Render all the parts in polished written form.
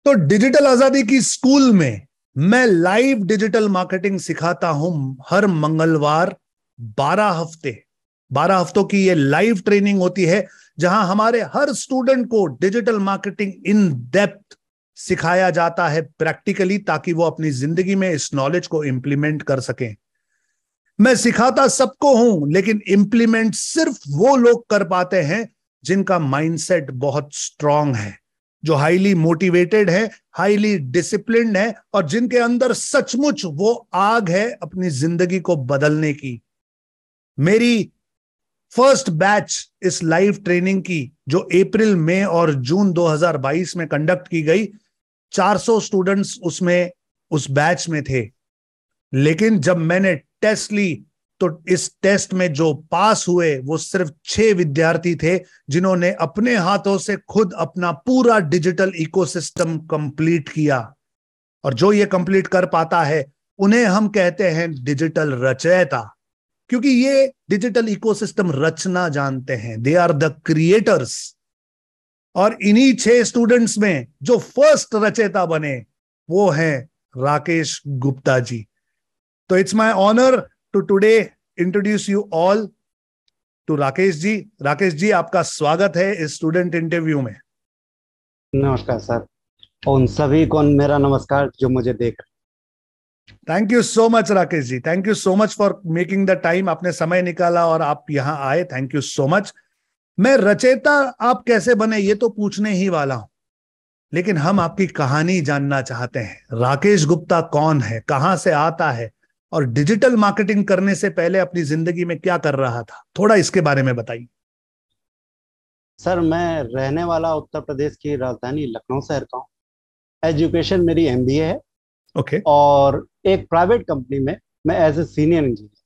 तो डिजिटल आजादी की स्कूल में मैं लाइव डिजिटल मार्केटिंग सिखाता हूं हर मंगलवार। 12 हफ्तों की ये लाइव ट्रेनिंग होती है, जहां हमारे हर स्टूडेंट को डिजिटल मार्केटिंग इन डेप्थ सिखाया जाता है प्रैक्टिकली, ताकि वो अपनी जिंदगी में इस नॉलेज को इंप्लीमेंट कर सकें। मैं सिखाता सबको हूं, लेकिन इंप्लीमेंट सिर्फ वो लोग कर पाते हैं जिनका माइंडसेट बहुत स्ट्रांग है, जो हाईली मोटिवेटेड है, हाईली डिसिप्लिन्ड है, और जिनके अंदर सचमुच वो आग है अपनी जिंदगी को बदलने की। मेरी फर्स्ट बैच इस लाइव ट्रेनिंग की, जो अप्रैल, मई और जून 2022 में कंडक्ट की गई, 400 स्टूडेंट्स उसमें उस बैच में थे। लेकिन जब मैंने टेस्ट ली तो इस टेस्ट में जो पास हुए वो सिर्फ 6 विद्यार्थी थे, जिन्होंने अपने हाथों से खुद अपना पूरा डिजिटल इकोसिस्टम कंप्लीट किया। और जो ये कंप्लीट कर पाता है उन्हें हम कहते हैं डिजिटल रचयिता, क्योंकि ये डिजिटल इकोसिस्टम रचना जानते हैं। They are the creators. और इन्हीं 6 स्टूडेंट्स में जो फर्स्ट रचयिता बने वो हैं राकेश गुप्ता जी। तो it's my honour to today introduce you all to Rakesh ji. Rakesh ji, आपका स्वागत है इस स्टूडेंट इंटरव्यू में। नमस्कार सर, और उन सभी को मेरा नमस्कार जो मुझे देख रहे। Thank you so much Rakesh ji, thank you so much for making the time. आपने समय निकाला और आप यहां आए, थैंक यू सो मच। मैं रचयिता आप कैसे बने ये तो पूछने ही वाला हूं, लेकिन हम आपकी कहानी जानना चाहते हैं। राकेश गुप्ता कौन है, कहां से आता है, और डिजिटल मार्केटिंग करने से पहले अपनी जिंदगी में क्या कर रहा था, थोड़ा इसके बारे में बताइए। सर, मैं रहने वाला उत्तर प्रदेश की राजधानी लखनऊ शहर का हूँ। एजुकेशन मेरी एमबीए है। ओके। और एक प्राइवेट कंपनी में मैं as a senior engineer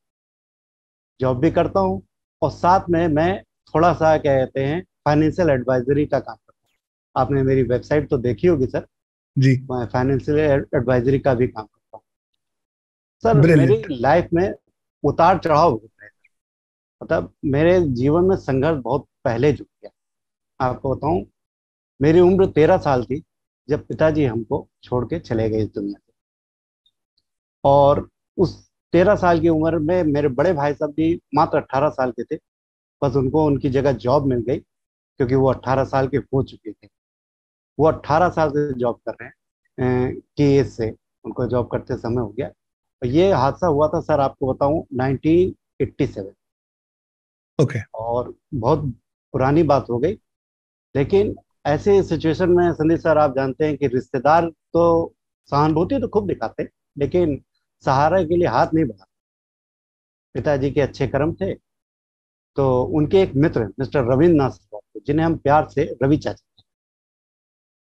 job भी करता हूँ। और साथ में मैं थोड़ा सा क्या कहते हैं फाइनेंशियल एडवाइजरी का काम करता हूँ। आपने मेरी वेबसाइट तो देखी होगी सर। जी। मैं फाइनेंशियल एडवाइजरी का भी काम करता हूँ। सर, मेरी ब्रिलियंट। लाइफ में उतार चढ़ाव होते हैं। मतलब मेरे जीवन में संघर्ष बहुत पहले जुड़ गया। आपको बताऊं, मेरी उम्र 13 साल थी जब पिताजी हमको छोड़ के चले गए इस दुनिया से। और उस 13 साल की उम्र में मेरे बड़े भाई साहब भी मात्र 18 साल के थे। बस उनको उनकी जगह जॉब मिल गई, क्योंकि वो 18 साल के हो चुके थे। वो 18 साल से जॉब कर रहे हैं की एज से उनको जॉब करते समय हो गया। और ये हादसा हुआ था सर, आपको बताऊं, 1987। ओके। और बहुत पुरानी बात हो गई। लेकिन ऐसे सिचुएशन में संदीप सर, आप जानते हैं कि रिश्तेदार तो सहानुभूति तो खूब दिखाते, लेकिन सहारा के लिए हाथ नहीं बढ़ाते। पिताजी के अच्छे कर्म थे। तो उनके एक मित्र मिस्टर रविन्द्र नाथ श्रीवास्तव, जिन्हें हम प्यार से रवि चाचा कहते हैं,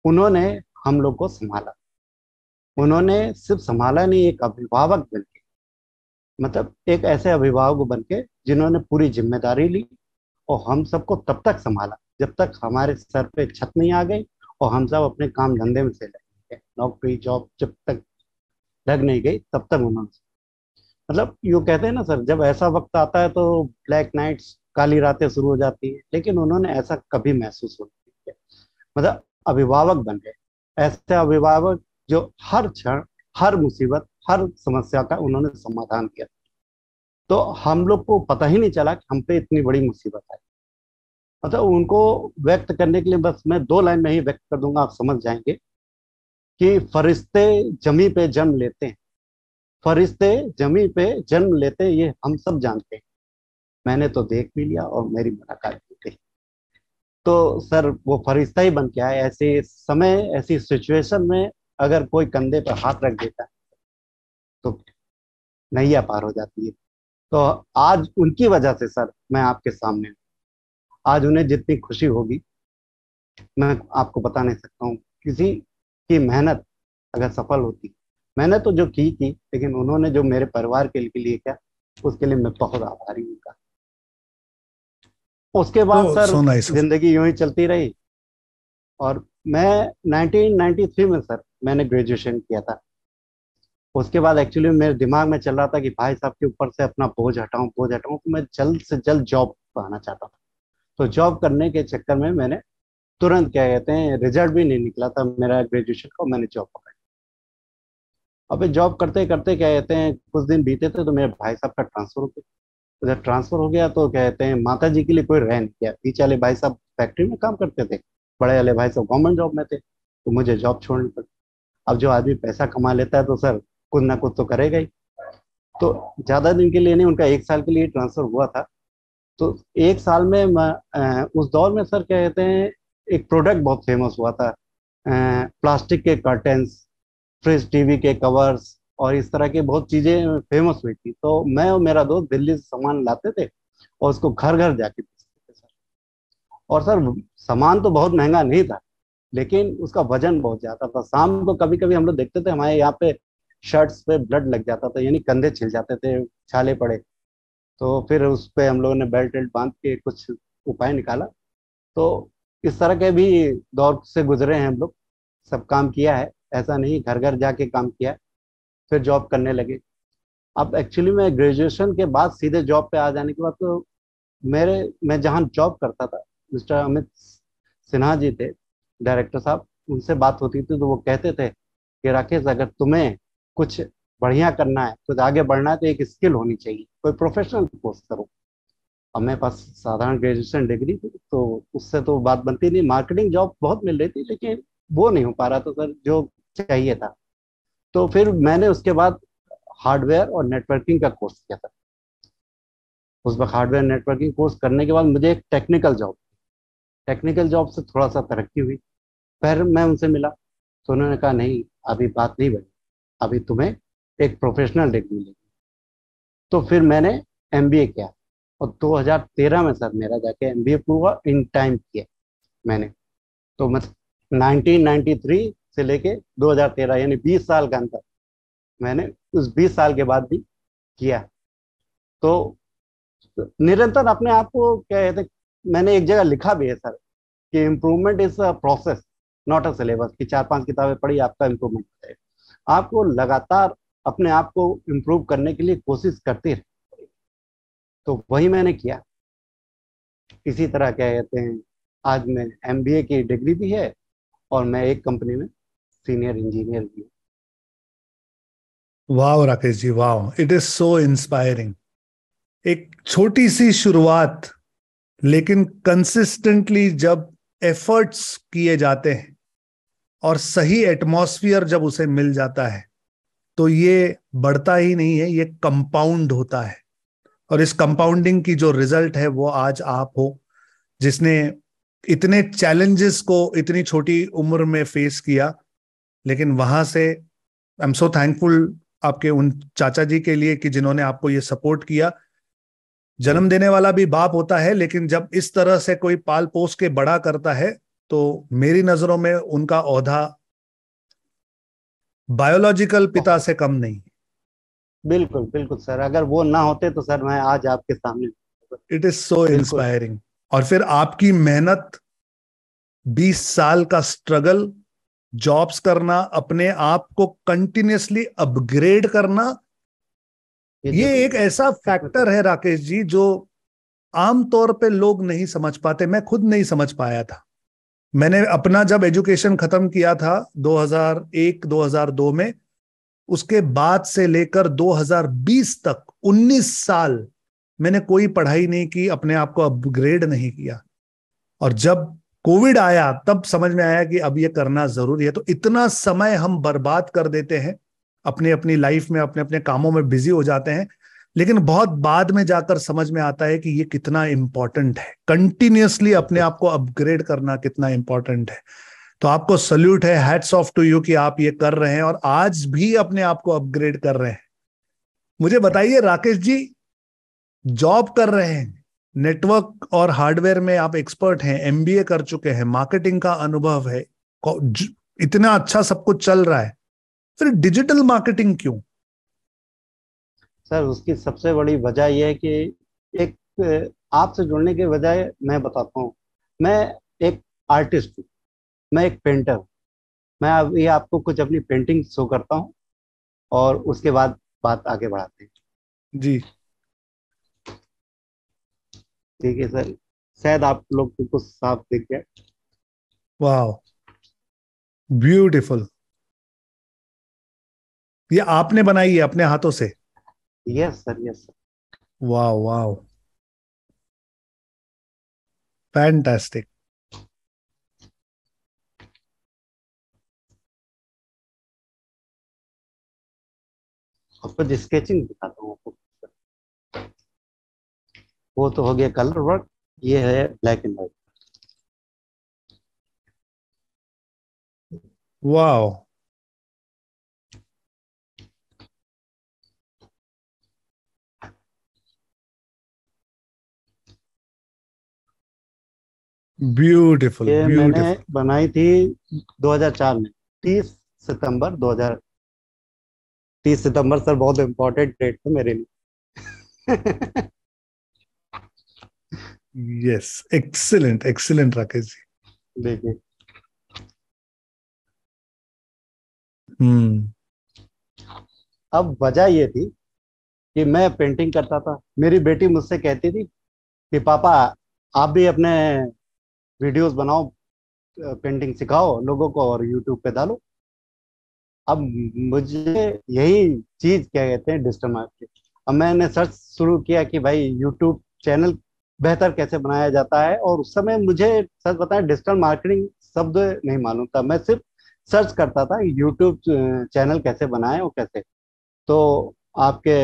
उन्होंने हम लोग को संभाला। उन्होंने सिर्फ संभाला नहीं, एक अभिभावक बन के, मतलब एक ऐसे अभिभावक बन के जिन्होंने पूरी जिम्मेदारी ली और हम सबको तब तक संभाला जब तक हमारे सर पे छत नहीं आ गई और हम सब अपने काम धंधे में से लग गए। नौकरी जॉब जब तक लग नहीं गई तब तक उन्होंने, मतलब यूँ कहते हैं ना सर, जब ऐसा वक्त आता है तो ब्लैक नाइट्स, काली रातें शुरू हो जाती है, लेकिन उन्होंने ऐसा कभी महसूस नहीं किया। मतलब अभिभावक बन गए, ऐसे अभिभावक जो हर क्षण, हर मुसीबत, हर समस्या का उन्होंने समाधान किया। तो हम लोग को पता ही नहीं चला कि हम पे इतनी बड़ी मुसीबत आई। मतलब उनको व्यक्त करने के लिए बस मैं 2 लाइन में ही व्यक्त कर दूंगा, आप समझ जाएंगे कि फरिश्ते जमी पे जन्म लेते हैं। फरिश्ते जमी पे जन्म लेते हैं, ये हम सब जानते हैं। मैंने तो देख भी लिया और मेरी मुलाकात भी थी। तो सर, वो फरिश्ता ही बन के आए। ऐसे समय, ऐसी सिचुएशन में अगर कोई कंधे पर हाथ रख देता है तो नैया पार हो जाती है। तो आज उनकी वजह से सर मैं आपके सामने हूं। आज उन्हें जितनी खुशी होगी मैं आपको बता नहीं सकता हूँ। किसी की मेहनत अगर सफल होती, मैंने तो जो की थी, लेकिन उन्होंने जो मेरे परिवार के लिए किया, उसके लिए मैं बहुत आभारी हूँ उनका। उसके बाद तो सर सो नाइस। जिंदगी यूं ही चलती रही। और मैं 1993 में सर मैंने ग्रेजुएशन किया था। उसके बाद एक्चुअली मेरे दिमाग में चल रहा था कि भाई साहब के ऊपर से अपना बोझ हटाऊं, बोझ हटाऊं, तो मैं जल्द से जल्द जॉब पाना चाहता था। तो जॉब करने के चक्कर में मैंने तुरंत क्या कहते हैं, रिजल्ट भी नहीं निकला था मेरा ग्रेजुएशन का, मैंने जॉब पकड़ी। अबे जॉब करते करते क्या कहते हैं, कुछ दिन बीते थे तो मेरे भाई साहब का ट्रांसफर हो गया। तो जब ट्रांसफर हो गया तो क्या कहते हैं, माता जी के लिए कोई रह नहीं गया। बीच वाले भाई साहब फैक्ट्री में काम करते थे, बड़े वाले भाई साहब गवर्नमेंट जॉब में थे, तो मुझे जॉब छोड़नी पड़ी। अब जो आदमी पैसा कमा लेता है तो सर कुछ ना कुछ तो करेगा ही। तो ज्यादा दिन के लिए नहीं, उनका 1 साल के लिए ट्रांसफर हुआ था। तो 1 साल में उस दौर में सर क्या कहते हैं, एक प्रोडक्ट बहुत फेमस हुआ था, प्लास्टिक के कर्टेन्स, फ्रिज, टीवी के कवर्स, और इस तरह की बहुत चीजें फेमस हुई थी। तो मैं और मेरा दोस्त दिल्ली से सामान लाते थे और उसको घर घर जाके बेचते थे सर। और सर सामान तो बहुत महंगा नहीं था, लेकिन उसका वजन बहुत ज्यादा था। शाम को कभी कभी हम लोग देखते थे हमारे यहाँ पे शर्ट्स पे ब्लड लग जाता था, यानी कंधे छिल जाते थे, छाले पड़े। तो फिर उस पे हम लोगों ने बेल्ट वेल्ट बांध के कुछ उपाय निकाला। तो इस तरह के भी दौर से गुजरे हैं हम लोग, सब काम किया है, ऐसा नहीं, घर घर जाके काम किया है। फिर जॉब करने लगे। अब एक्चुअली मैं ग्रेजुएशन के बाद सीधे जॉब पे आ जाने के बाद तो मेरे मैं जहाँ जॉब करता था, मिस्टर अमित सिन्हा जी थे डायरेक्टर साहब, उनसे बात होती थी तो वो कहते थे कि राकेश, अगर तुम्हें कुछ बढ़िया करना है, कुछ आगे बढ़ना है, तो एक स्किल होनी चाहिए, कोई प्रोफेशनल कोर्स करो। अब मेरे पास साधारण ग्रेजुएशन डिग्री थी तो उससे तो बात बनती नहीं। मार्केटिंग जॉब बहुत मिल रही थी लेकिन वो नहीं हो पा रहा था सर जो चाहिए था। तो फिर मैंने उसके बाद हार्डवेयर और नेटवर्किंग का कोर्स किया था। उस वक्त हार्डवेयर नेटवर्किंग कोर्स करने के बाद मुझे एक टेक्निकल जॉब से थोड़ा सा तरक्की हुई। फिर मैं उनसे मिला तो उन्होंने कहा नहीं, अभी बात नहीं बनी, अभी तुम्हें एक प्रोफेशनल डिग्री लेनी। तो फिर मैंने एमबीए किया और 2013 में सर मेरा जाके एमबीए पूरा इन टाइम किया मैंने। तो मैं 1993 से लेके 2013, यानी 20 साल का अंतर मैंने उस 20 साल के बाद भी किया। तो निरंतर अपने आप को क्या कहते हैं, मैंने एक जगह लिखा भी है सर कि improvement is a process not a syllabus, की 4-5 किताबें पढ़ी आपका इम्प्रूवमेंट हो जाएगा। आपको लगातार अपने आप को इम्प्रूव करने के लिए कोशिश करते रहे। तो वही मैंने किया। इसी तरह क्या कहते हैं, आज मैं एमबीए की डिग्री भी है और मैं एक कंपनी में सीनियर इंजीनियर भी हूँ। वाह राकेश जी, वाह, इट इज सो इंस्पायरिंग। एक छोटी सी शुरुआत, लेकिन कंसिस्टेंटली जब एफर्ट्स किए जाते हैं और सही एटमॉस्फियर जब उसे मिल जाता है, तो ये बढ़ता ही नहीं है, ये कंपाउंड होता है। और इस कंपाउंडिंग की जो रिजल्ट है वो आज आप हो, जिसने इतने चैलेंजेस को इतनी छोटी उम्र में फेस किया। लेकिन वहां से आई एम सो थैंकफुल आपके उन चाचा जी के लिए कि जिन्होंने आपको ये सपोर्ट किया। जी जन्म देने वाला भी बाप होता है, लेकिन जब इस तरह से कोई पाल पोस के बड़ा करता है, तो मेरी नजरों में उनका ओहदा बायोलॉजिकल पिता बहुत, से कम नहीं। बिल्कुल बिल्कुल सर, अगर वो ना होते तो सर मैं आज आपके सामने। इट इज सो बिल्कुल। इंस्पायरिंग। और फिर आपकी मेहनत, 20 साल का स्ट्रगल, जॉब्स करना, अपने आप को कंटिन्यूअसली अपग्रेड करना, ये ये जरूरी एक है ऐसा इसमें फैक्टर तो। है राकेश जी जो आमतौर पे लोग नहीं समझ पाते। मैं खुद नहीं समझ पाया था। मैंने अपना जब एजुकेशन खत्म किया था 2001-2002 में, उसके बाद से लेकर 2020 तक 19 साल मैंने कोई पढ़ाई नहीं की, अपने आप को अपग्रेड नहीं किया। और जब कोविड आया तब समझ में आया कि अब ये करना जरूरी है। तो इतना समय हम बर्बाद कर देते हैं, अपनी अपनी लाइफ में अपने अपने कामों में बिजी हो जाते हैं, लेकिन बहुत बाद में जाकर समझ में आता है कि ये कितना इंपॉर्टेंट है, कंटिन्यूअसली अपने बिल्कुल। आप को अपग्रेड करना कितना इंपॉर्टेंट है। तो आपको सल्यूट है, हैट्स ऑफ टू यू कि आप ये कर रहे हैं और आज भी अपने आप को अपग्रेड कर रहे हैं। मुझे बताइए राकेश जी, जॉब कर रहे हैं, नेटवर्क और हार्डवेयर में आप एक्सपर्ट हैं, एमबीए कर चुके हैं, मार्केटिंग का अनुभव है, इतना अच्छा सब कुछ चल रहा है, फिर डिजिटल मार्केटिंग क्यों? सर उसकी सबसे बड़ी वजह यह है कि एक आपसे जुड़ने के बजाय मैं बताता हूँ, मैं एक आर्टिस्ट हूँ, मैं एक पेंटर हूँ। मैं अभी आपको कुछ अपनी पेंटिंग शो करता हूँ और उसके बाद बात आगे बढ़ाते हैं। जी। ठीक है सर, शायद आप लोग को कुछ साफ दिख गया। वाह, ब्यूटीफुल। ये आपने बनाई है अपने हाथों से? Yes sir, yes sir. वाह वाह, फैंटास्टिक। और कुछ स्केचिंग दिखाता हूँ आपको। वो तो हो गया कलर वर्क, ये है ब्लैक एंड व्हाइट। वाह, ब्यूटीफुल ये मैंने ब्यूटीफुल। बनाई थी 2004 में, 30 सितंबर 2000। 30 सितंबर सर बहुत इम्पोर्टेंट डेट है मेरे लिए। Yes, excellent excellent Rakesh ji. देखिए। हम्म। अब वजह ये थी कि मैं पेंटिंग करता था, मेरी बेटी मुझसे कहती थी कि पापा आप भी अपने वीडियोस बनाओ, पेंटिंग सिखाओ लोगों को और यूट्यूब पे डालो। अब मुझे यही चीज क्या कहते हैं, डिजिटल मार्केटिंग। अब मैंने सर्च शुरू किया कि भाई यूट्यूब चैनल बेहतर कैसे बनाया जाता है, और उस समय मुझे सच बताएं डिजिटल मार्केटिंग शब्द नहीं मालूम था। मैं सिर्फ सर्च करता था यूट्यूब चैनल कैसे बनाएं और कैसे। तो आपके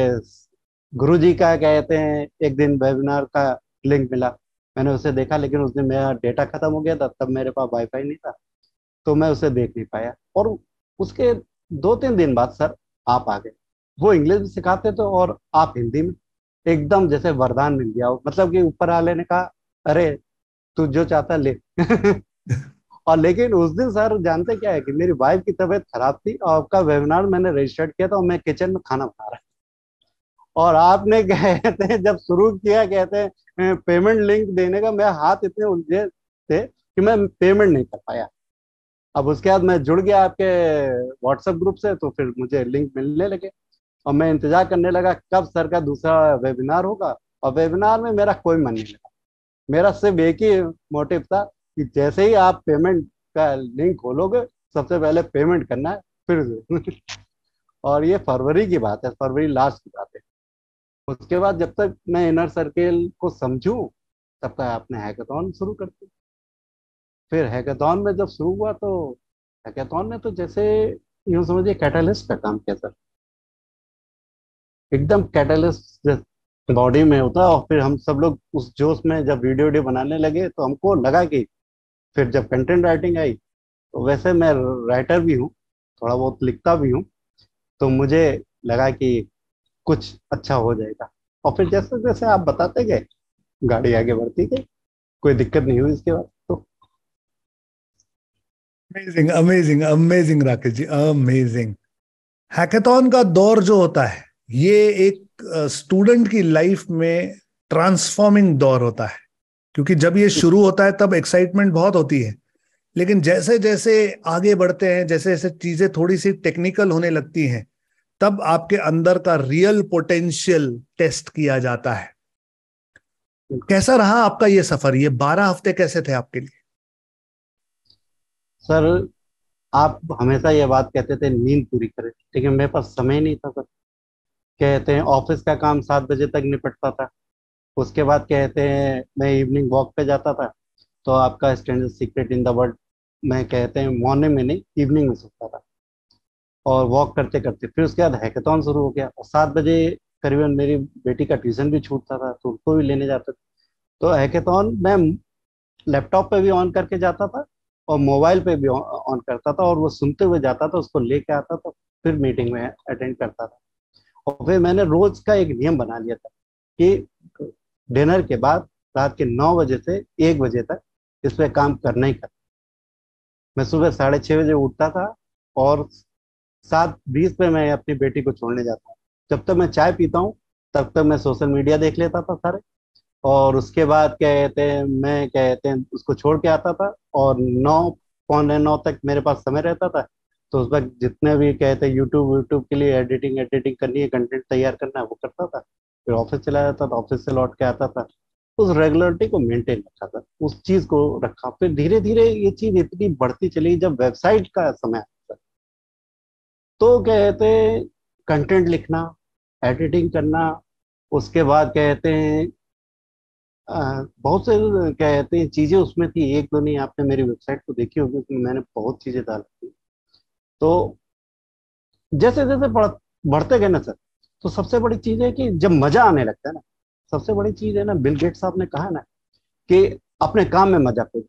गुरुजी का क्या कहते हैं, एक दिन वेबिनार का लिंक मिला, मैंने उसे देखा, लेकिन उस दिन मेरा डेटा खत्म हो गया था, तब मेरे पास वाईफाई नहीं था, तो मैं उसे देख नहीं पाया। और उसके 2-3 दिन बाद सर आप आ गए। वो इंग्लिश में सिखाते थे और आप हिंदी में, एकदम जैसे वरदान मिल गया हो। मतलब कि ऊपर वाले ने कहा अरे तू जो चाहता ले। और लेकिन उस दिन सर जानते क्या है कि मेरी वाइफ की तबीयत खराब थी, और आपका वेबिनार मैंने रजिस्टर्ड किया था और मैं किचन में खाना बना रहा। और आपने कहते हैं जब शुरू किया, कहते हैं पेमेंट लिंक देने का, मेरे हाथ इतने उलझे थे कि मैं पेमेंट नहीं कर पाया। अब उसके बाद मैं जुड़ गया आपके व्हाट्सएप ग्रुप से, तो फिर मुझे लिंक मिलने लगे, और मैं इंतजार करने लगा कब सर का दूसरा वेबिनार होगा। और वेबिनार में मेरा कोई मन नहीं लगा। मेरा सिर्फ एक ही मोटिव था कि जैसे ही आप पेमेंट का लिंक खोलोगे, सबसे पहले पेमेंट करना है, फिर। और ये फरवरी की बात है, फरवरी लास्ट की बात है। उसके बाद जब तक मैं इनर सर्किल को समझूं, तब तक आपने हैकाथॉन शुरू कर दिया। फिर हैकाथॉन में जब शुरू हुआ, तो हैकाथॉन में तो जैसे यूं समझिए कैटलिस्ट का काम किया सर। एकदम कैटलिस्ट बॉडी में होता। और फिर हम सब लोग उस जोश में जब वीडियो वीडियो बनाने लगे, तो हमको लगा कि फिर जब कंटेंट राइटिंग आई, तो वैसे मैं राइटर भी हूँ, थोड़ा बहुत लिखता भी हूँ, तो मुझे लगा कि कुछ अच्छा हो जाएगा। और फिर जैसे जैसे आप बताते गए, गाड़ी आगे बढ़ती गई, कोई दिक्कत नहीं हुई इसके बाद तो। अमेजिंग अमेजिंग अमेजिंग राकेश जी, अमेजिंग। हैकेथॉन का दौर जो होता है, ये एक स्टूडेंट की लाइफ में ट्रांसफॉर्मिंग दौर होता है। क्योंकि जब ये शुरू होता है तब एक्साइटमेंट बहुत होती है, लेकिन जैसे जैसे आगे बढ़ते हैं, जैसे जैसे चीजें थोड़ी सी टेक्निकल होने लगती हैं, तब आपके अंदर का रियल पोटेंशियल टेस्ट किया जाता है। कैसा रहा आपका ये सफर? ये 12 हफ्ते कैसे थे आपके लिए? सर आप हमेशा ये बात कहते थे नींद पूरी करें, लेकिन मेरे पास समय नहीं था सर। कहते हैं ऑफिस का काम 7 बजे तक निपटता था। उसके बाद कहते हैं मैं इवनिंग वॉक पे जाता था, तो आपका stranger secret in the world मैं कहते हैं मॉर्निंग में नहीं, इवनिंग में सोता था। और वॉक करते करते फिर उसके बाद हैकाथॉन शुरू हो गया, और 7 बजे करीबन मेरी बेटी का ट्यूशन भी छूटता था, तो उनको भी लेने जाते थे। तो हैकाथॉन मैं लैपटॉप पे भी ऑन करके जाता था, और मोबाइल पे भी ऑन करता था, और वो सुनते हुए जाता था, उसको लेके आता था, फिर मीटिंग में अटेंड करता था। और फिर मैंने रोज का एक नियम बना लिया था कि डिनर के बाद रात के 9 बजे से 1 बजे तक इस पे काम करना ही करना। मैं सुबह 6:30 बजे उठता था, और 7:20 पे मैं अपनी बेटी को छोड़ने जाता हूँ। जब तक मैं चाय पीता हूँ, तब तक मैं सोशल मीडिया देख लेता था सारे। और उसके बाद क्या कहते हैं, मैं क्या कहते हैं उसको छोड़ के आता था, और 9, 9:45 तक मेरे पास समय रहता था। तो उस वक्त जितने भी कहते हैं यूट्यूब यूट्यूब के लिए एडिटिंग एडिटिंग करनी है, कंटेंट तैयार करना है, वो करता था। फिर ऑफिस चला जाता था, ऑफिस से लौट के आता था, उस रेगुलरिटी को मेंटेन रखा था, उस चीज को रखा। फिर धीरे धीरे ये चीज इतनी बढ़ती चली, जब वेबसाइट का समय आता तो कहते हैं कंटेंट लिखना, एडिटिंग करना, उसके बाद कहते हैं बहुत से कहते हैं चीजें उसमें थी, एक दो नहीं, आपने मेरी वेबसाइट को देखी होगी, उसमें मैंने बहुत चीजें डाली थी। तो जैसे जैसे बढ़ते गए ना सर, तो सबसे बड़ी चीज है कि जब मजा आने लगता है ना, सबसे बड़ी चीज है ना, बिल गेट्स साहब ने कहा ना कि अपने काम में मजा करो,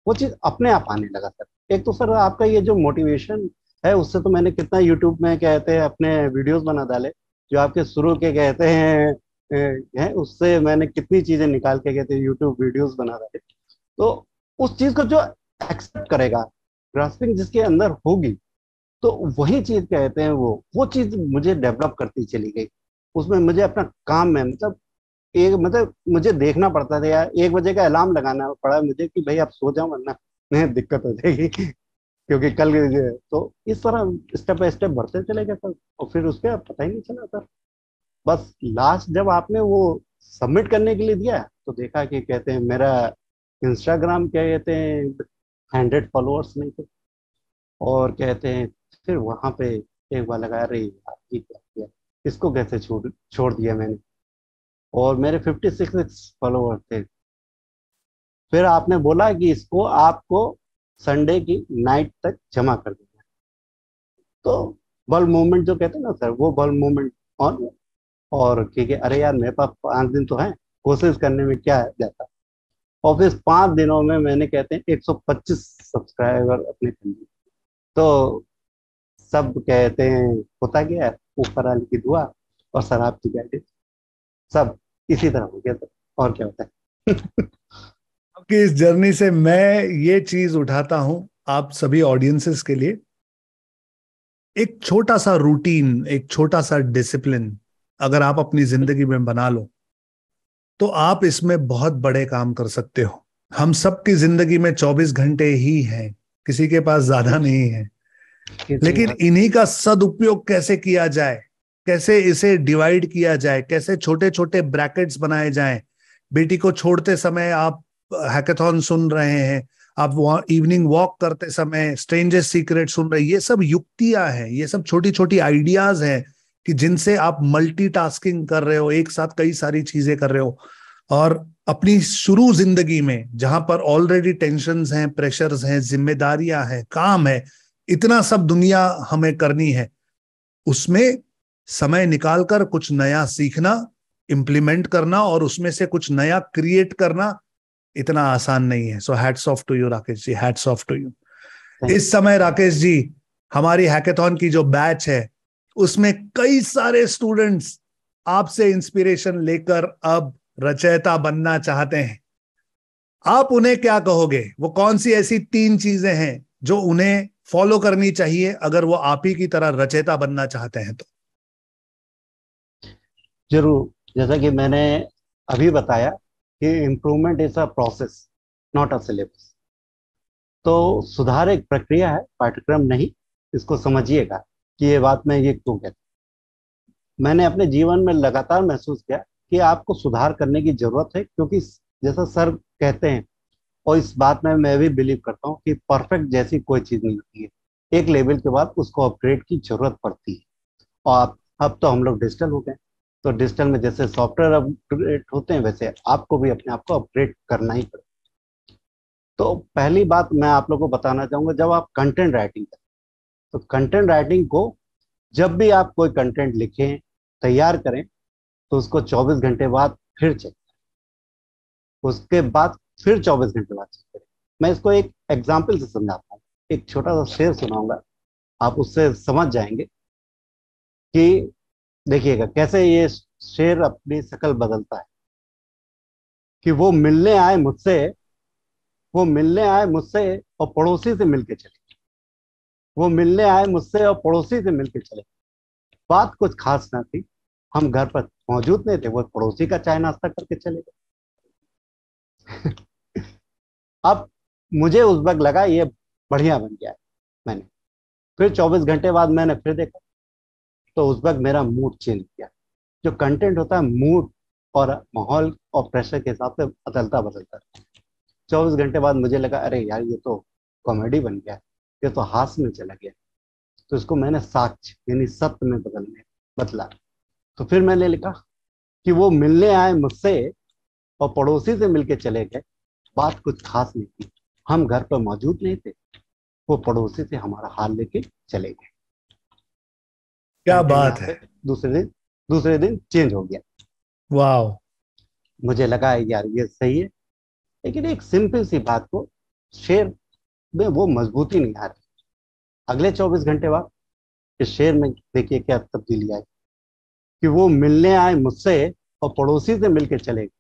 वो चीज अपने आप आने लगा सर। एक तो सर आपका ये जो मोटिवेशन है, उससे तो मैंने कितना यूट्यूब में कहते हैं अपने वीडियोस बना डाले, जो आपके शुरू के कहते हैं हैं, उससे मैंने कितनी चीजें निकाल के कहते हैं यूट्यूब वीडियोस बना डाले। तो उस चीज को जो एक्सेप्ट करेगा, ग्रास्पिंग जिसके अंदर होगी, तो वही चीज कहते हैं, वो चीज मुझे डेवलप करती चली गई। उसमें मुझे अपना काम में मतलब एक मतलब मुझे देखना पड़ता था यार, 1 बजे का अलार्म लगाना पड़ा मुझे कि भाई आप सो जाओ वरना नहीं दिक्कत हो जाएगी क्योंकि कल तो इस तरह स्टेप बाय स्टेप बढ़ते चले गए सर। और फिर उसके बाद पता ही नहीं चला सर। बस लास्ट जब आपने वो सबमिट करने के लिए दिया तो देखा कि कहते हैं मेरा इंस्टाग्राम क्या कहते हैं 100 फॉलोअर्स नहीं थे। और कहते हैं फिर वहां पे एक बार लगा, अरे यार ये क्या किया, इसको कैसे छोड़ छोड़ दिया मैंने। और मेरे 56 फॉलोअर थे। फिर आपने बोला कि इसको आपको संडे की नाइट तक जमा कर देना है। तो बल्ब मूवमेंट जो कहते हैं ना सर, वो बल्ब मूवमेंट ऑन। और क्योंकि अरे यार मेरे पास 5 दिन तो है, कोशिश करने में क्या है जाता। और फिर 5 दिनों में मैंने कहते हैं 125 सब्सक्राइबर अपने कर लिए। तो सब कहते हैं होता गया है, ऊपर वाले की दुआ और शराब की गाइडेंस, सब इसी तरह हो गया सर। और क्या होता है। आपकी इस जर्नी से मैं ये चीज उठाता हूं आप सभी ऑडियंसेस के लिए, एक छोटा सा रूटीन, एक छोटा सा डिसिप्लिन अगर आप अपनी जिंदगी में बना लो तो आप इसमें बहुत बड़े काम कर सकते हो। हम सबकी जिंदगी में 24 घंटे ही हैं, किसी के पास ज्यादा नहीं है। किसी लेकिन इन्हीं का सदुपयोग कैसे किया जाए, कैसे इसे डिवाइड किया जाए, कैसे छोटे छोटे ब्रैकेट्स बनाए जाएं। बेटी को छोड़ते समय आप हैकाथॉन सुन रहे हैं, आप वहाँ इवनिंग वॉक करते समय स्ट्रेंजर्स सीक्रेट सुन रहे हैं, ये सब युक्तियां हैं, ये सब छोटी छोटी आइडियाज हैं कि जिनसे आप मल्टीटास्किंग कर रहे हो, एक साथ कई सारी चीजें कर रहे हो। और अपनी शुरू जिंदगी में जहां पर ऑलरेडी टेंशन्स हैं, प्रेशर्स हैं, जिम्मेदारियां हैं, काम है, इतना सब दुनिया हमें करनी है, उसमें समय निकालकर कुछ नया सीखना, इम्प्लीमेंट करना और उसमें से कुछ नया क्रिएट करना इतना आसान नहीं है। So hats off to you Rakesh ji, hats off to you. Thank इस समय राकेश जी, हमारी हैकेथॉन की जो बैच है उसमें कई सारे स्टूडेंट्स आपसे इंस्पिरेशन लेकर अब रचयिता बनना चाहते हैं। आप उन्हें क्या कहोगे, वो कौन सी ऐसी 3 चीजें हैं जो उन्हें फॉलो करनी चाहिए अगर वो आप ही की तरह रचयिता बनना चाहते हैं तो? जरूर। जैसा कि मैंने अभी बताया कि improvement is a process, not a syllabus. तो सुधार एक प्रक्रिया है, पाठ्यक्रम नहीं। इसको समझिएगा कि ये बात मैं ये क्यों कहता हूं। मैंने अपने जीवन में लगातार महसूस किया कि आपको सुधार करने की जरूरत है, क्योंकि जैसा सर कहते हैं, और इस बात में मैं भी बिलीव करता हूँ कि परफेक्ट जैसी कोई चीज नहीं होती है। एक लेवल के बाद उसको अपग्रेड की जरूरत पड़ती है। और अब तो हम लोग डिजिटल हो गए, तो डिजिटल में जैसे सॉफ्टवेयर अपग्रेड होते हैं, वैसे आपको भी अपने आप को अपग्रेड करना ही पड़ेगा। तो पहली बात मैं आप लोगों को बताना चाहूंगा, जब आप कंटेंट राइटिंग करें, तो कंटेंट राइटिंग को जब भी आप कोई कंटेंट लिखें, तैयार करें, तो उसको 24 घंटे बाद फिर चेक, उसके बाद फिर 24 घंटे बाद चेक करें। मैं इसको एक एग्जाम्पल से समझाता हूँ। एक छोटा सा शेर सुनाऊंगा, आप उससे समझ जाएंगे कि देखिएगा कैसे ये शेर अपनी शक्ल बदलता है। कि वो मिलने आए मुझसे और पड़ोसी से मिलके चले। वो मिलने आए मुझसे और पड़ोसी से मिलके चले। बात कुछ खास ना थी, हम घर पर मौजूद नहीं थे, वो पड़ोसी का चाय नाश्ता करके चले गए। अब मुझे उस वक्त लगा ये बढ़िया बन गया है। मैंने फिर 24 घंटे बाद मैंने फिर देखा, तो उस वक्त मेरा मूड चेंज किया। जो कंटेंट होता है मूड और माहौल और प्रेशर के हिसाब से बदलता बदलता। 24 घंटे बाद मुझे लगा अरे यार ये तो कॉमेडी बन गया, ये तो हास्य में चला गया। तो इसको मैंने साक्ष्य यानी सत्य में बदला। तो फिर मैंने लिखा कि वो मिलने आए मुझसे और पड़ोसी से मिलके चले गए, बात कुछ खास नहीं थी, हम घर पर मौजूद नहीं थे, वो पड़ोसी से हमारा हाल लेके चले गए। क्या कंटेंट बात यहाँ है। पे दूसरे दिन चेंज हो गया। वाह। मुझे लगा यार ये सही है, लेकिन एक सिंपल सी बात को शेर में वो मजबूती नहीं आ रही। अगले 24 घंटे बाद इस शेर में देखिए क्या तब्दीली आई कि वो मिलने आए मुझसे और पड़ोसी से मिलके चले गए।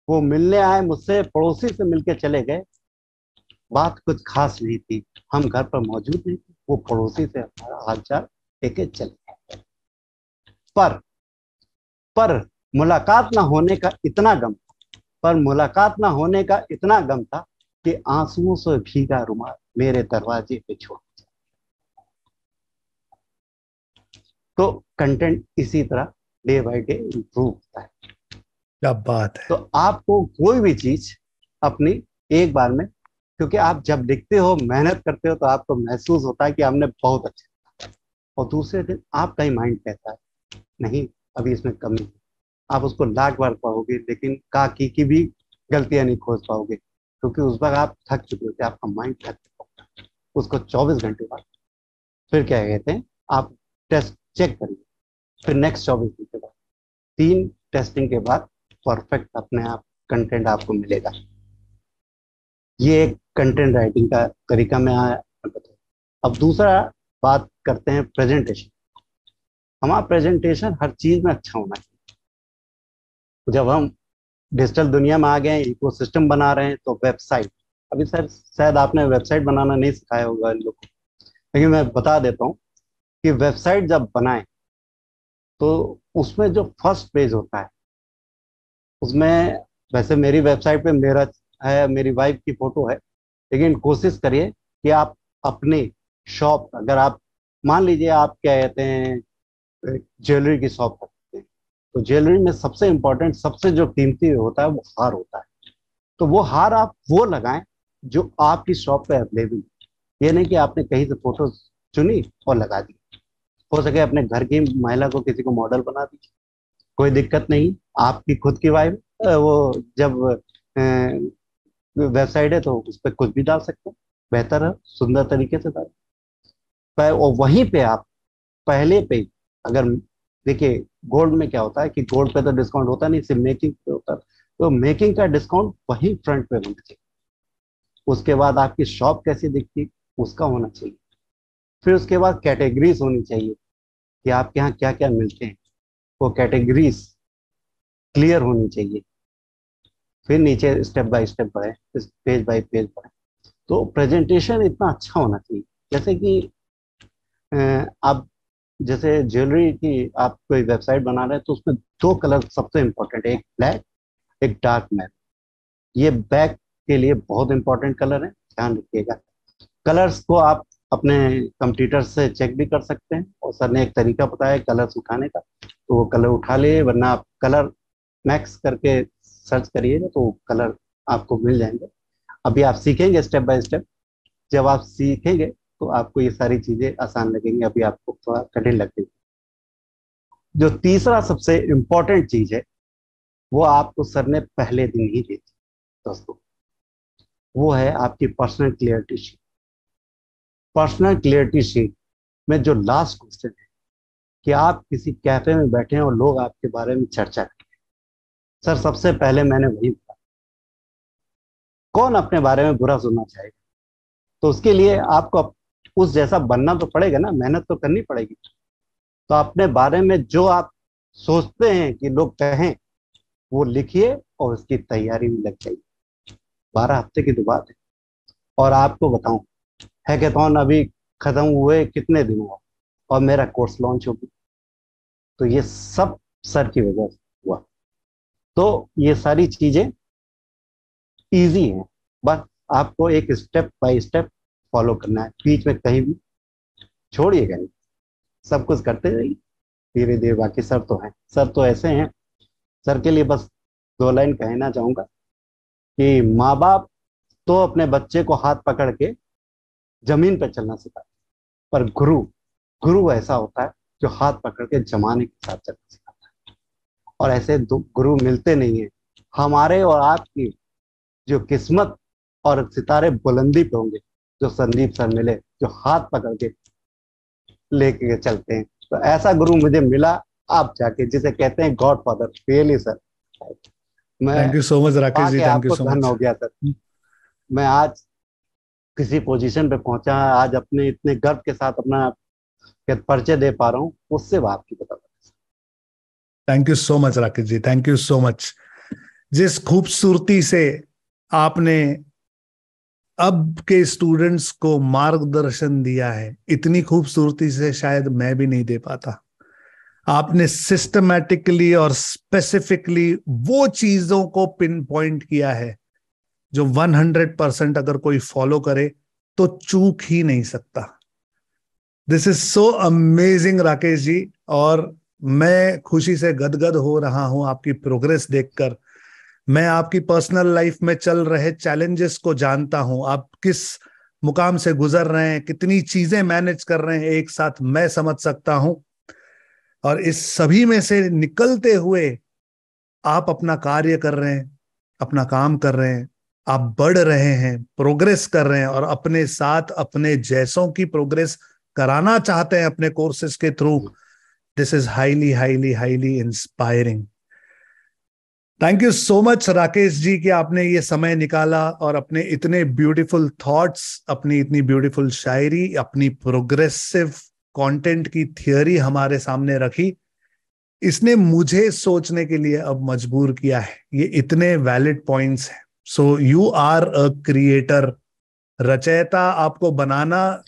वो मिलने आए मुझसे, पड़ोसी से मिलके चले गए, बात कुछ खास नहीं थी, हम घर पर मौजूद नहीं थे, वो पड़ोसी से हमारा हालचाल लेके चले गए। पर पर मुलाकात ना होने का इतना गम पर मुलाकात ना होने का इतना गम था कि आंसुओं से भीगा रुमाल मेरे दरवाजे पे छोड़। तो कंटेंट इसी तरह डे बाय डे इम्प्रूव होता है। क्या बात है। तो आपको कोई भी चीज अपनी एक बार में, क्योंकि आप जब लिखते हो मेहनत करते हो तो आपको महसूस होता है कि हमने बहुत अच्छा, और दूसरे दिन आपका ही माइंड कहता है नहीं अभी इसमें कमी है। आप उसको लाख बार पढ़ोगे लेकिन का की भी गलतियां नहीं खोज पाओगे, क्योंकि उस बार आप थक चुके होते, आपका माइंड थक चुका होता है। उसको 24 घंटे बाद फिर क्या कहते हैं, आप टेस्ट चेक करिए, फिर नेक्स्ट 24 घंटे बाद 3 टेस्टिंग के बाद परफेक्ट अपने आप कंटेंट आपको मिलेगा। ये एक कंटेंट राइटिंग का तरीका मैं बताऊं। अब दूसरा बात करते हैं प्रेजेंटेशन। हमारा प्रेजेंटेशन हर चीज में अच्छा होना चाहिए। जब हम डिजिटल दुनिया में आ गए हैं, इकोसिस्टम बना रहे हैं, तो वेबसाइट, अभी सर शायद आपने वेबसाइट बनाना नहीं सिखाया होगा इन लोग को, लेकिन मैं बता देता हूँ कि वेबसाइट जब बनाए तो उसमें जो फर्स्ट पेज होता है उसमें, वैसे मेरी वेबसाइट पे मेरा है, मेरी वाइफ की फोटो है, लेकिन कोशिश करिए कि आप अपने शॉप, अगर आप मान लीजिए आप क्या कहते हैं ज्वेलरी की शॉप करते हैं, तो ज्वेलरी में सबसे इंपॉर्टेंट, सबसे जो कीमती होता है वो हार होता है। तो वो हार आप वो लगाएं जो आपकी शॉप पे अवेलेबल है। ये नहीं कि आपने कहीं से फोटो चुनी और लगा दी। हो सके अपने घर की महिला को किसी को मॉडल बना दीजिए, कोई दिक्कत नहीं। आपकी खुद की वाइफ वो जब वेबसाइट है तो उस पर कुछ भी डाल सकते हैं, बेहतर है सुंदर तरीके से डाल। और वहीं पे आप पहले पे, अगर देखिए गोल्ड में क्या होता है कि गोल्ड पे तो डिस्काउंट होता नहीं, सिर्फ मेकिंग पे होता है, तो मेकिंग का डिस्काउंट वहीं फ्रंट पे होना चाहिए। उसके बाद आपकी शॉप कैसी दिखती उसका होना चाहिए। फिर उसके बाद कैटेगरीज होनी चाहिए कि आपके यहाँ क्या क्या मिलते हैं, वो कैटेगरीज क्लियर होनी चाहिए। फिर नीचे स्टेप बाय स्टेप बढ़े, पेज बाय पेज बढ़े। तो प्रेजेंटेशन इतना अच्छा होना चाहिए, जैसे कि आप जैसे ज्वेलरी की आप कोई वेबसाइट बना रहे हैं तो उसमें 2 कलर सबसे इंपॉर्टेंट है, एक ब्लैक एक डार्क मैरून। ये बैक के लिए बहुत इंपॉर्टेंट कलर है, ध्यान रखिएगा। कलर्स को आप अपने कंप्यूटर से चेक भी कर सकते हैं, और सर ने एक तरीका बताया कलर्स उठाने का, तो वो कलर उठा लिए, वरना आप कलर मैक्स करके सर्च करिएगा तो कलर आपको मिल जाएंगे। अभी आप सीखेंगे स्टेप बाय स्टेप, जब आप सीखेंगे तो आपको ये सारी चीजें आसान लगेंगी, अभी आपको थोड़ा कठिन लगेगी। जो तीसरा सबसे इंपॉर्टेंट चीज है वो आपको सर ने पहले दिन ही दी थी दोस्तों, वो है आपकी personal clarity sheet. Personal clarity sheet में जो लास्ट क्वेश्चन है कि आप किसी कैफे में बैठे हैं और लोग आपके बारे में चर्चा करें, सर सबसे पहले मैंने वही बोला, कौन अपने बारे में बुरा सुनना चाहेगा। तो उसके लिए आपको उस जैसा बनना तो पड़ेगा ना, मेहनत तो करनी पड़ेगी। तो अपने बारे में जो आप सोचते हैं कि लोग कहें वो लिखिए और उसकी तैयारी में लग जाइए। 12 हफ्ते की तो बात है। और आपको बताऊं, हैकेथॉन अभी खत्म हुए कितने दिन हुआ और मेरा कोर्स लॉन्च हो गया, तो ये सब सर की वजह से हुआ। तो ये सारी चीजें इजी हैं, बस आपको एक स्टेप बाय स्टेप फॉलो करना है, बीच में कहीं भी छोड़िएगा नहीं, सब कुछ करते जाइए धीरे धीरे। बाकी सर तो हैं, सर तो ऐसे हैं सर के लिए बस 2 लाइन कहना चाहूंगा कि माँ बाप तो अपने बच्चे को हाथ पकड़ के जमीन पर चलना सिखाते, पर गुरु गुरु ऐसा होता है जो हाथ पकड़ के जमाने के साथ चलना सिखाता है। और ऐसे गुरु मिलते नहीं है। हमारे और आपकी जो किस्मत और सितारे बुलंदी पे होंगे, जो संदीप सर मिले, जो हाथ पकड़ के लेके चलते हैं। तो ऐसा गुरु मुझे मिला आप जाके, जिसे कहते हैं गॉड फादर, रियली सर। मैं thank you so much Rakesh ji, पाके थैंक यू आपको सो धन्य मच। हो गया सर। मैं आज किसी पोजीशन पे पहुंचा, आज अपने इतने गर्व के साथ अपना परिचय दे पा रहा हूँ, उससे बात की पता। Thank you so much Rakesh ji, thank you so much. जिस खूबसूरती से आपने अब के स्टूडेंट्स को मार्गदर्शन दिया है, इतनी खूबसूरती से शायद मैं भी नहीं दे पाता। आपने सिस्टमैटिकली और स्पेसिफिकली वो चीजों को पिन पॉइंट किया है जो 100% अगर कोई फॉलो करे तो चूक ही नहीं सकता। This is so amazing Rakesh ji. और मैं खुशी से गदगद हो रहा हूं आपकी प्रोग्रेस देखकर। मैं आपकी पर्सनल लाइफ में चल रहे चैलेंजेस को जानता हूं, आप किस मुकाम से गुजर रहे हैं, कितनी चीजें मैनेज कर रहे हैं एक साथ, मैं समझ सकता हूं। और इस सभी में से निकलते हुए आप अपना कार्य कर रहे हैं, अपना काम कर रहे हैं, आप बढ़ रहे हैं, प्रोग्रेस कर रहे हैं, और अपने साथ अपने जैसों की प्रोग्रेस कराना चाहते हैं अपने कोर्सेज के through. This is highly highly highly inspiring. Thank you so much Rakesh ji कि आपने ये समय निकाला और अपने इतने ब्यूटीफुल थॉट्स, अपनी इतनी ब्यूटीफुल शायरी, अपनी प्रोग्रेसिव कंटेंट की थियरी हमारे सामने रखी। इसने मुझे सोचने के लिए अब मजबूर किया है। ये इतने वैलिड पॉइंट्स हैं। So you are a creator. रचयिता आपको बनाना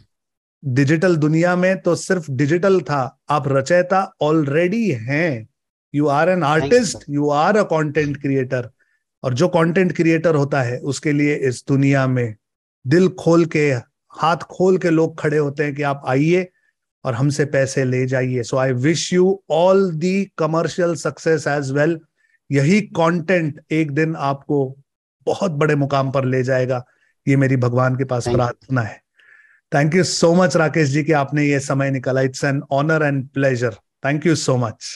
डिजिटल दुनिया में तो सिर्फ डिजिटल था, आप रचयिता ऑलरेडी हैं। You are an thank you artist, sir. You are a content creator. और जो कंटेंट क्रिएटर होता है उसके लिए इस दुनिया में दिल खोल के, हाथ खोल के लोग खड़े होते हैं कि आप आइए और हमसे पैसे ले जाइए। So I wish you all the commercial success as well. यही कंटेंट एक दिन आपको बहुत बड़े मुकाम पर ले जाएगा, ये मेरी भगवान के पास थैंक यू। प्रार्थना है। Thank you so much Rakesh ji कि आपने ये समय निकाला। It's an honour and pleasure. Thank you so much.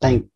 Thank